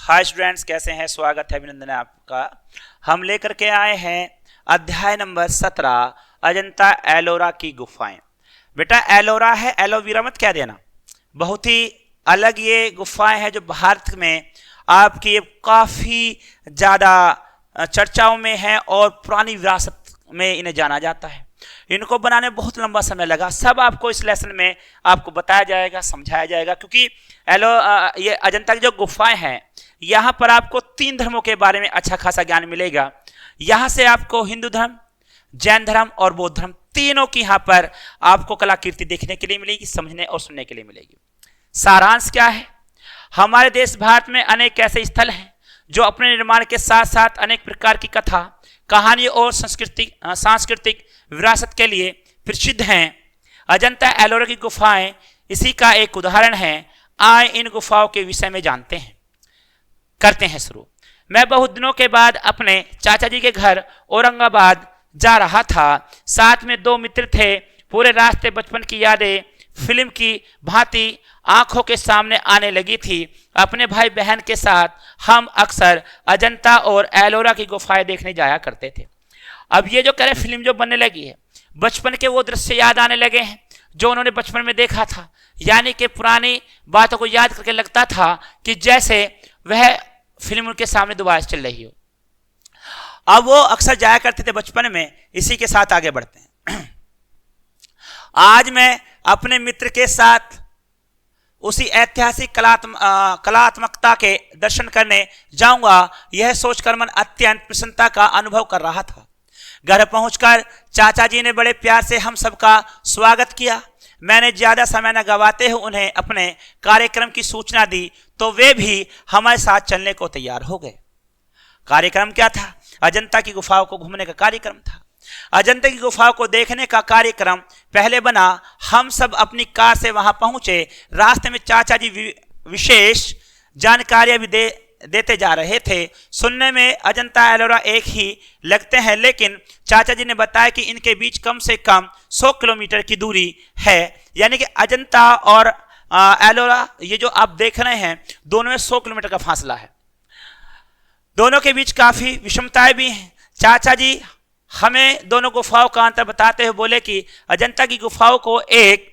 Hi students, कैसे हैं? स्वागत है, अभिनंदन है आपका। हम लेकर के आए हैं अध्याय नंबर 17 अजंता एलोरा की गुफाएं। बेटा एलोरा है, एलोवेरा मत क्या देना। बहुत ही अलग ये गुफाएं हैं जो भारत में आपकी काफी ज्यादा चर्चाओं में है और पुरानी विरासत में इन्हें जाना जाता है। इनको बनाने में बहुत लंबा समय लगा। सब आपको इस लेसन में आपको बताया जाएगा, समझाया जाएगा, क्योंकि ये अजंता की जो गुफाएं हैं यहाँ पर आपको 3 धर्मों के बारे में अच्छा खासा ज्ञान मिलेगा। यहाँ से आपको हिंदू धर्म, जैन धर्म और बौद्ध धर्म तीनों की यहाँ पर आपको कलाकृति देखने के लिए मिलेगी, समझने और सुनने के लिए मिलेगी। सारांश क्या है? हमारे देश भारत में अनेक ऐसे स्थल हैं जो अपने निर्माण के साथ साथ अनेक प्रकार की कथा, कहानी और सांस्कृतिक विरासत के लिए प्रसिद्ध हैं। अजंता एलोरा की गुफाएं इसी का एक उदाहरण है। आए इन गुफाओं के विषय में जानते हैं, करते हैं शुरू। मैं बहुत दिनों के बाद अपने चाचा जी के घर औरंगाबाद जा रहा था। साथ में 2 मित्र थे। पूरे रास्ते बचपन की यादें फिल्म की भांति आंखों के सामने आने लगी थी। अपने भाई बहन के साथ हम अक्सर अजंता और एलोरा की गुफाएं देखने जाया करते थे। अब ये जो कह रहे फिल्म जो बनने लगी है, बचपन के वो दृश्य याद आने लगे हैं जो उन्होंने बचपन में देखा था। यानी कि पुरानी बातों को याद करके लगता था कि जैसे वह फिल्म उनके सामने दोबारा चल रही हो। अब वो अक्सर जाया करते थे बचपन में। इसी के साथ आगे बढ़ते हैं। आज मैं अपने मित्र के साथ उसी ऐतिहासिक कलात्मकता के दर्शन करने जाऊंगा। यह सोचकर मन अत्यंत प्रसन्नता का अनुभव कर रहा था। घर पहुंचकर चाचा जी ने बड़े प्यार से हम सबका स्वागत किया। मैंने ज्यादा समय न गवाते हुए उन्हें अपने कार्यक्रम की सूचना दी तो वे भी हमारे साथ चलने को तैयार हो गए। कार्यक्रम क्या था? अजंता की गुफाओं को घूमने का कार्यक्रम था। अजंता की गुफाओं को देखने का कार्यक्रम पहले बना। हम सब अपनी कार से वहां पहुंचे। रास्ते में चाचा जी विशेष जानकारियां भी देते जा रहे थे। सुनने में अजंता एलोरा एक ही लगते हैं, लेकिन चाचा जी ने बताया कि इनके बीच कम से कम 100 किलोमीटर की दूरी है। यानी कि अजंता और एलोरा ये जो आप देख रहे हैं दोनों में 100 किलोमीटर का फासला है। दोनों के बीच काफी विषमताएं भी हैं। चाचा जी हमें दोनों गुफाओं का अंतर बताते हुए बोले कि अजंता की गुफाओं को एक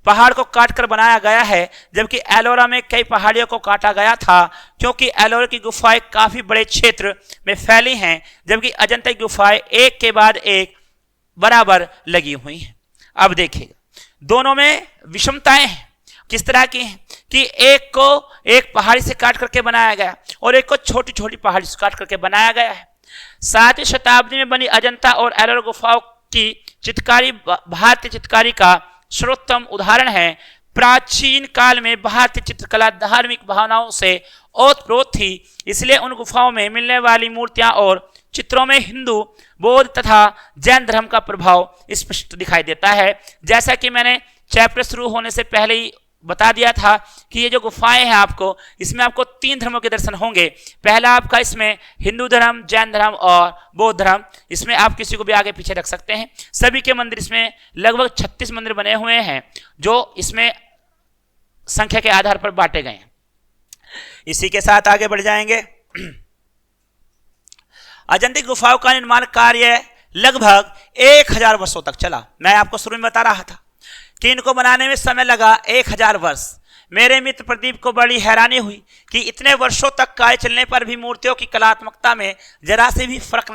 पहाड़ को काटकर बनाया गया है, जबकि एलोरा में कई पहाड़ियों को काटा गया था, क्योंकि एलोरा की गुफाएं काफी बड़े क्षेत्र में फैली हैं, जबकि अजंता की गुफाएं एक के बाद एक बराबर लगी हुई हैं। अब देखिएगा दोनों में विषमताएं हैं। किस तरह की हैं कि एक को एक पहाड़ी से काट करके बनाया गया और एक को छोटी छोटी पहाड़ी से काट करके बनाया गया है। 7वीं शताब्दी में बनी अजंता और एलोरा गुफाओं की चित्रकारी भारतीय चित्रकारी का सर्वोत्तम उदाहरण है। प्राचीन काल में भारतीय चित्रकला धार्मिक भावनाओं से ओतप्रोत थी, इसलिए उन गुफाओं में मिलने वाली मूर्तियां और चित्रों में हिंदू, बौद्ध तथा जैन धर्म का प्रभाव स्पष्ट दिखाई देता है। जैसा कि मैंने चैप्टर शुरू होने से पहले ही बता दिया था कि ये जो गुफाएं हैं इसमें आपको 3 धर्मों के दर्शन होंगे। पहला आपका इसमें हिंदू धर्म, जैन धर्म और बौद्ध धर्म। इसमें आप किसी को भी आगे पीछे रख सकते हैं। सभी के मंदिर इसमें लगभग 36 मंदिर बने हुए हैं जो इसमें संख्या के आधार पर बांटे गए हैं। इसी के साथ आगे बढ़ जाएंगे। अजंता की गुफाओं का निर्माण कार्य लगभग 1000 वर्षों तक चला। मैं आपको शुरू में बता रहा था कि इनको बनाने में समय लगा 1000 वर्ष। मेरे मित्र प्रदीप को बड़ी हैरानी हुई कि इतने वर्षों तक कार्य चलने पर भी मूर्तियों की कलात्मकता में जरा से भी फर्क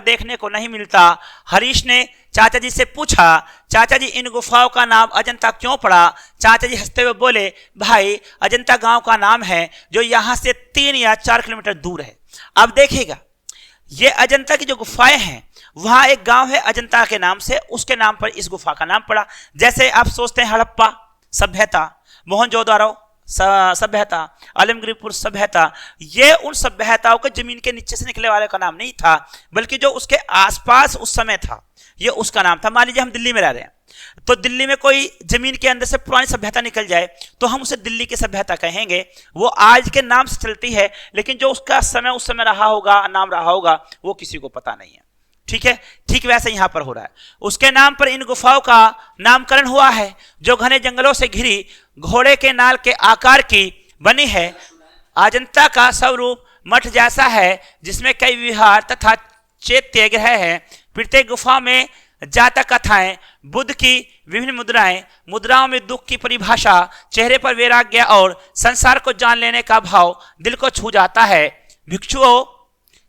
देखने को नहीं मिलता। हरीश ने चाचा जी से पूछा, चाचा जी इन गुफाओं का नाम अजंता क्यों पड़ा? चाचा जी हंसते हुए बोले, भाई अजंता गांव का नाम है जो यहाँ से 3 या 4 किलोमीटर दूर है। अब देखिएगा ये अजंता की जो गुफाएं हैं वहां एक गांव है अजंता के नाम से, उसके नाम पर इस गुफा का नाम पड़ा। जैसे आप सोचते हैं हड़प्पा सभ्यता, मोहनजोदारो सभ्यता, आलमगीरपुर सभ्यता, ये उन सभ्यताओं के जमीन के नीचे से निकले वाले का नाम नहीं था, बल्कि जो उसके आसपास उस समय था ये उसका नाम था। मान लीजिए हम दिल्ली में रह रहे हैं तो दिल्ली में कोई जमीन के अंदर से पुरानी सभ्यता निकल जाए तो हम उसे दिल्ली की सभ्यता कहेंगे। वो आज के नाम से चलती है, लेकिन जो उसका समय उस समय रहा होगा, नाम रहा होगा, वो किसी को पता नहीं है। ठीक है, ठीक वैसे यहां पर हो रहा है। उसके नाम पर इन गुफाओं का नामकरण हुआ है जो घने जंगलों से घिरी घोड़े के नाल के आकार की बनी है। अजंता का स्वरूप मठ जैसा है जिसमें कई विहार तथा चैत्य गृह है। प्रत्येक गुफा में जातक कथाएं, बुद्ध की विभिन्न मुद्राएं, मुद्राओं में दुख की परिभाषा, चेहरे पर वैराग्य और संसार को जान लेने का भाव दिल को छू जाता है। भिक्षुओं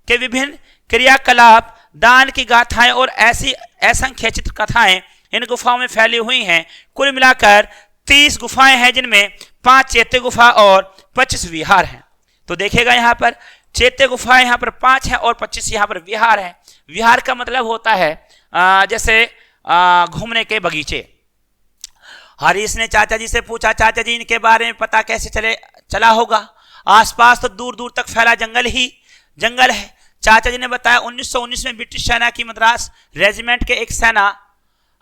के विभिन्न क्रियाकलाप, दान की गाथाएं और ऐसी असंख्य चित्र कथाएं इन गुफाओं में फैली हुई हैं। कुल मिलाकर 30 गुफाएं हैं जिनमें 5 चैत्य गुफा और 25 विहार हैं। तो देखिएगा यहाँ पर चैत्य गुफाएं यहाँ पर 5 हैं और 25 यहाँ पर विहार हैं। विहार का मतलब होता है जैसे घूमने के बगीचे। हरीश ने चाचा जी से पूछा, चाचा जी इनके बारे में पता कैसे चला होगा? आसपास तो दूर दूर तक फैला जंगल ही जंगल है। चाचा जी ने बताया 1919 में ब्रिटिश सेना की मद्रास रेजिमेंट के एक सेना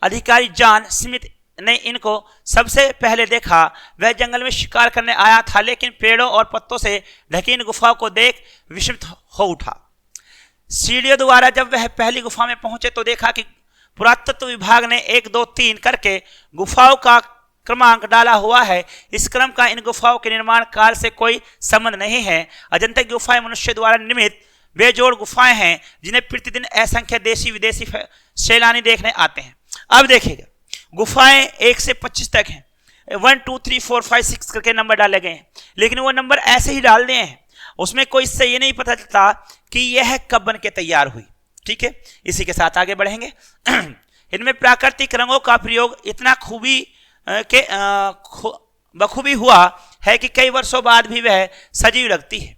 अधिकारी जॉन स्मिथ ने इनको सबसे पहले देखा। वह जंगल में शिकार करने आया था, लेकिन पेड़ों और पत्तों से ढकी इन गुफाओं को देख विस्मित हो उठा। सीढ़ियों द्वारा जब वह पहली गुफा में पहुंचे तो देखा कि पुरातत्व विभाग ने 1, 2, 3 करके गुफाओं का क्रमांक डाला हुआ है। इस क्रम का इन गुफाओं के निर्माण काल से कोई संबंध नहीं है। अजंता की गुफाएं मनुष्य द्वारा निर्मित बेजोड़ गुफाएं हैं जिन्हें प्रतिदिन असंख्य देशी विदेशी सैलानी देखने आते हैं। अब देखिएगा गुफाएं 1 से 25 तक हैं। 1, 2, 3, 4, 5, 6 करके नंबर डाले गए हैं, लेकिन वो नंबर ऐसे ही डाल दिए हैं। उसमें कोई इससे ये नहीं पता चलता कि यह कब बन के तैयार हुई। ठीक है, इसी के साथ आगे बढ़ेंगे। इनमें प्राकृतिक रंगों का प्रयोग इतना बखूबी हुआ है कि कई वर्षों बाद भी वह सजीव लगती है।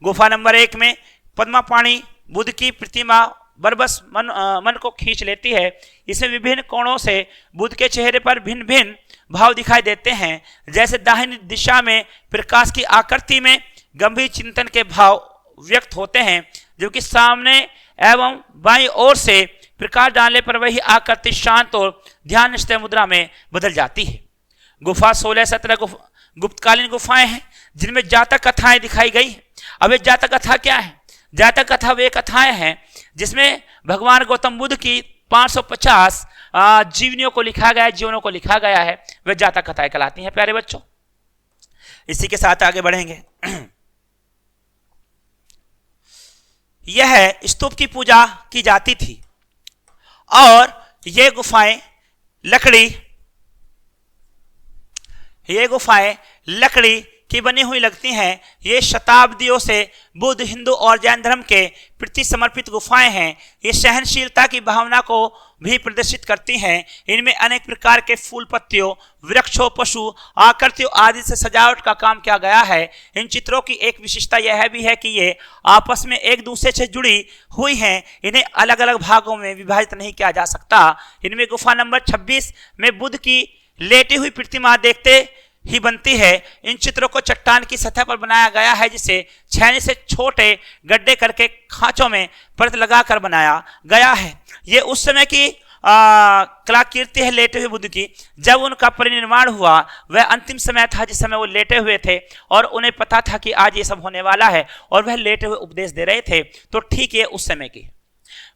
गुफा नंबर 1 में पद्मापाणि बुद्ध की प्रतिमा बरबस मन को खींच लेती है। इसमें विभिन्न कोणों से बुद्ध के चेहरे पर भिन्न भिन्न भाव दिखाई देते हैं। जैसे दाहिनी दिशा में प्रकाश की आकृति में गंभीर चिंतन के भाव व्यक्त होते हैं, जबकि सामने एवं बाईं ओर से प्रकाश डालने पर वही आकृति शांत और ध्यान निष्ठ मुद्रा में बदल जाती है। गुफा 16-17 गुप्तकालीन गुफाएं हैं जिनमें जातक कथाएं दिखाई गई हैं। अब ये जातक कथा क्या है? जातक कथा वे कथाएं हैं जिसमें भगवान गौतम बुद्ध की 550 जीवनियों को लिखा गया है। वे जातक कथाएं कहलाती हैं प्यारे बच्चों। इसी के साथ आगे बढ़ेंगे। यह स्तूप की पूजा की जाती थी और ये गुफाएं लकड़ी की बनी हुई लगती हैं। ये शताब्दियों से बुद्ध, हिंदू और जैन धर्म के प्रति समर्पित गुफाएं हैं। ये सहनशीलता की भावना को भी प्रदर्शित करती हैं। इनमें अनेक प्रकार के फूल, पत्तियों, वृक्षों, पशु आकृतियों आदि से सजावट का काम किया गया है। इन चित्रों की एक विशेषता यह भी है कि ये आपस में एक दूसरे से जुड़ी हुई हैं। इन्हें अलग अलग भागों में विभाजित नहीं किया जा सकता। इनमें गुफा नंबर 26 में बुद्ध की लेटी हुई प्रतिमा देखते ही बनती है। इन चित्रों को चट्टान की सतह पर बनाया गया है, जिसे छेनी से छोटे गड्ढे करके खांचों में परत लगाकर बनाया गया है। ये उस समय की कलाकृति है लेटे हुए बुद्ध की। जब उनका परिनिर्वाण हुआ वह अंतिम समय था जिस समय वो लेटे हुए थे और उन्हें पता था कि आज ये सब होने वाला है और वह लेटे हुए उपदेश दे रहे थे। तो ठीक ये उस समय की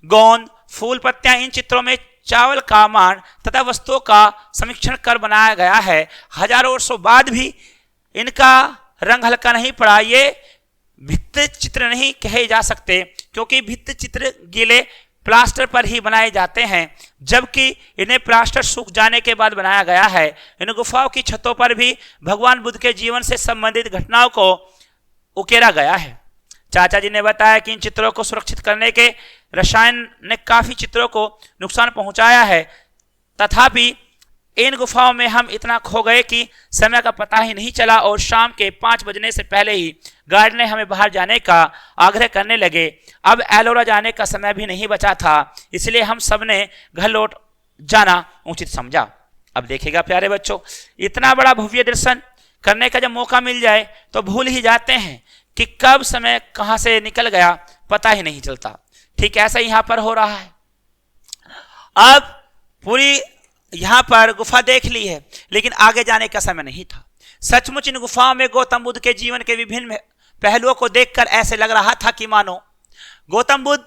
गोंद, फूल, पत्तियां इन चित्रों में चावल का मान तथा वस्तुओं का समीक्षण कर बनाया गया है। हजारों वर्षों बाद भी इनका रंग हल्का नहीं पड़ा। ये भित्ति चित्र नहीं कहे जा सकते क्योंकि भित्ति चित्र गीले प्लास्टर पर ही बनाए जाते हैं, जबकि इन्हें प्लास्टर सूख जाने के बाद बनाया गया है। इन गुफाओं की छतों पर भी भगवान बुद्ध के जीवन से संबंधित घटनाओं को उकेरा गया है। चाचा जी ने बताया कि इन चित्रों को सुरक्षित करने के रसायन ने काफी चित्रों को नुकसान पहुंचाया है। तथापि इन गुफाओं में हम इतना खो गए कि समय का पता ही नहीं चला और शाम के 5 बजने से पहले ही गार्ड ने हमें बाहर जाने का आग्रह करने लगे। अब एलोरा जाने का समय भी नहीं बचा था, इसलिए हम सब ने घर लौट जाना उचित समझा। अब देखिएगा प्यारे बच्चों, इतना बड़ा भव्य दर्शन करने का जब मौका मिल जाए तो भूल ही जाते हैं कि कब समय कहां से निकल गया, पता ही नहीं चलता। ठीक ऐसा यहां पर हो रहा है। अब पूरी यहां पर गुफा देख ली है, लेकिन आगे जाने का समय नहीं था। सचमुच इन गुफाओं में गौतम बुद्ध के जीवन के विभिन्न पहलुओं को देखकर ऐसे लग रहा था कि मानो गौतम बुद्ध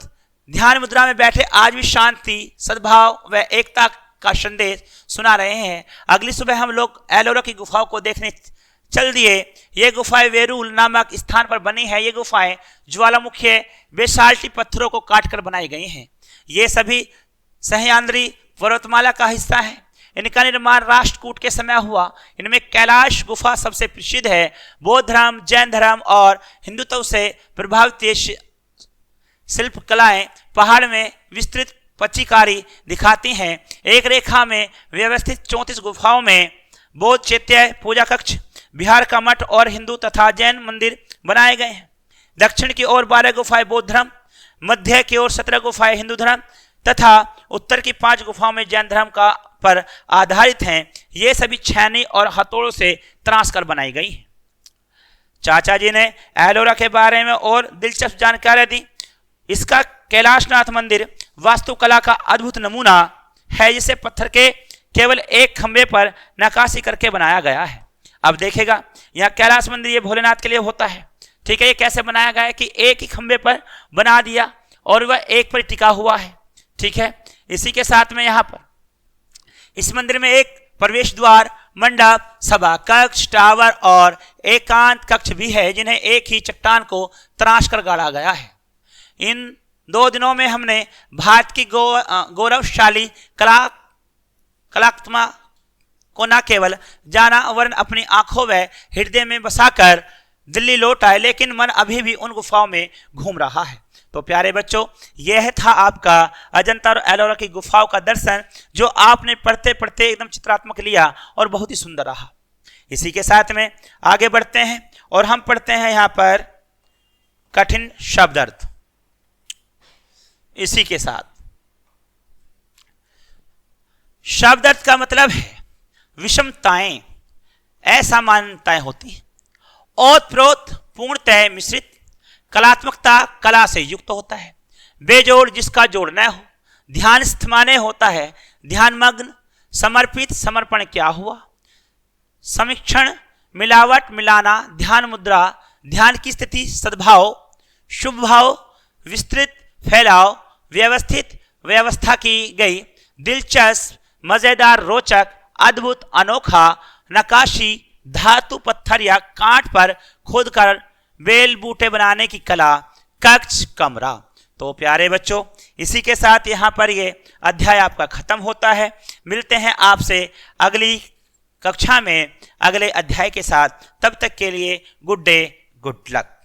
ध्यान मुद्रा में बैठे आज भी शांति, सद्भाव व एकता का संदेश सुना रहे हैं। अगली सुबह हम लोग एलोरा की गुफाओं को देखने चल दिए। ये गुफाएं वेरूल नामक स्थान पर बनी है। ये गुफाएं ज्वालामुखी बेसाल्टी पत्थरों को काटकर बनाई गई हैं। ये सभी सह्याद्री पर्वतमाला का हिस्सा है। इनका निर्माण राष्ट्रकूट के समय हुआ। इनमें कैलाश गुफा सबसे प्रसिद्ध है। बौद्ध धर्म, जैन धर्म और हिंदुत्व से प्रभावित शिल्प कलाएं पहाड़ में विस्तृत पच्चीकारी दिखाती हैं। एक रेखा में व्यवस्थित 34 गुफाओं में बौद्ध चैत्य, पूजा कक्ष, बिहार का मठ और हिंदू तथा जैन मंदिर बनाए गए हैं। दक्षिण की ओर 12 गुफाएं बौद्ध धर्म, मध्य की ओर 17 गुफाएं हिंदू धर्म तथा उत्तर की 5 गुफाओं में जैन धर्म का पर आधारित हैं। ये सभी छेनी और हथौड़ों से तराश कर बनाई गई हैं। चाचा जी ने एलोरा के बारे में और दिलचस्प जानकारी दी। इसका कैलाशनाथ मंदिर वास्तुकला का अद्भुत नमूना है, जिसे पत्थर के केवल एक खंभे पर नक्काशी करके बनाया गया है। अब देखेगा यहाँ कैलाश मंदिर ये भोलेनाथ के लिए होता है, ठीक है। ये कैसे बनाया गया है कि एक ही खंभे पर बना दिया और वह एक पर टिका हुआ है, ठीक है। इसी के साथ में यहाँ पर इस मंदिर में एक प्रवेश द्वार, मंडप, सभा कक्ष, टावर और एकांत कक्ष भी है, जिन्हें एक ही चट्टान को तराश कर गाड़ा गया है। इन 2 दिनों में हमने भारत की गौरवशाली कलात्मा को न केवल जाना वरन अपनी आंखों व हृदय में बसाकर दिल्ली लौट आए, लेकिन मन अभी भी उन गुफाओं में घूम रहा है। तो प्यारे बच्चों, यह था आपका अजंता और एलोरा की गुफाओं का दर्शन, जो आपने पढ़ते पढ़ते एकदम चित्रात्मक लिया और बहुत ही सुंदर रहा। इसी के साथ में आगे बढ़ते हैं और हम पढ़ते हैं यहाँ पर कठिन शब्द अर्थ। इसी के साथ शब्द अर्थ का मतलब है विषमताएं, असामान्यताएं होती हैं। ओतप्रोत पूर्णतः मिश्रित, कलात्मकता कला से युक्त होता है, बेजोड़ जिसका जोड़ न हो, ध्यान स्थमाने होता है, ध्यानमग्न, समर्पित, समर्पण क्या हुआ, समीक्षण, मिलावट, मिलाना, ध्यान मुद्रा, ध्यान की स्थिति, सद्भाव, शुभ भाव, विस्तृत, फैलाव, व्यवस्थित, व्यवस्था की गई, दिलचस्प, मजेदार, रोचक, अद्भुत, अनोखा, नक्काशी, धातु पत्थर या कांट पर खोदकर बेल बूटे बनाने की कला, कक्ष, कमरा। तो प्यारे बच्चों, इसी के साथ यहाँ पर ये अध्याय आपका खत्म होता है। मिलते हैं आपसे अगली कक्षा में अगले अध्याय के साथ। तब तक के लिए गुड डे, गुड लक।